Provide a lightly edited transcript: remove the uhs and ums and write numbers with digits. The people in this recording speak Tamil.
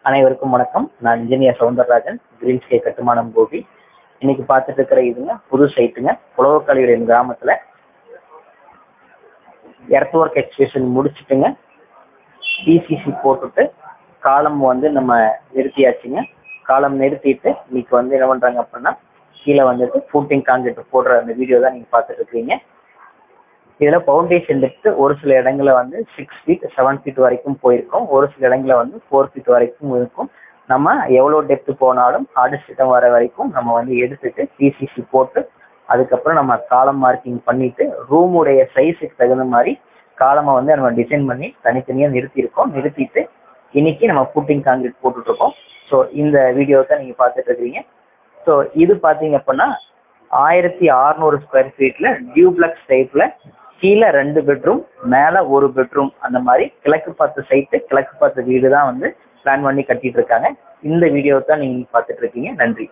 அனைவருக்கும் வணக்கம். நான் இன்ஜினியர் சவுந்தரராஜன், கிரீன் ஸ்கை கட்டுமானம் கோபி. இன்னைக்கு பார்த்துட்டு இருக்கிற இதுங்க புது சைட்டுங்க. உழவக்காளியூர் கிராமத்துல எர்த் ஒர்க் எக்ஸ்பிரஷன் முடிச்சுட்டுங்க, பிசிசி போட்டுட்டு காலம் நம்ம நிறுத்தியாச்சுங்க. காலம் நிறுத்திட்டு இன்னைக்கு என்ன பண்றாங்க அப்படின்னா, கீழே வந்துட்டு ஃபூட்டிங் கான்கிரீட் போடுற அந்த வீடியோ தான் நீங்க பார்த்துட்டு இருக்கீங்க. இதுல பவுண்டேஷன் டெப்த் ஒரு சில இடங்களை 6 feet 7 feet வரைக்கும் போயிருக்கும். ஒரு சில இடங்களை 4 feet வரைக்கும் இருக்கும். நம்ம எவ்வளவு டெப்த் போனாலும் ஹார்டஸ்ட் வர வரைக்கும் நம்ம எடுத்துட்டு பிசிசி போட்டு அதுக்கப்புறம் நம்ம காலம் மார்க்கிங் பண்ணிட்டு ரூமுடைய சைஸுக்கு தகுந்த மாதிரி காலமை நம்ம டிசைன் பண்ணி தனித்தனியா நிறுத்திட்டு இன்னைக்கு நம்ம ஃபுட்டிங் கான்கிரீட் போட்டுட்டு இருக்கோம். ஸோ இந்த வீடியோ தான் நீங்க பார்த்துட்டு இருக்கீங்க. ஸோ இது பாத்தீங்க அப்படின்னா 1600 ஸ்கொயர் ஃபீட்ல டியூப்ளக்ஸ் டைப்ல கீழே 2 பெட்ரூம் மேல 1 பெட்ரூம் அந்த மாதிரி கிழக்கு பார்த்த சைட்டு கிழக்கு பார்த்த வீடு தான் பிளான் பண்ணி கட்டிட்டு இருக்காங்க. இந்த வீடியோ தான் நீங்க பார்த்துட்டு இருக்கீங்க. நன்றி.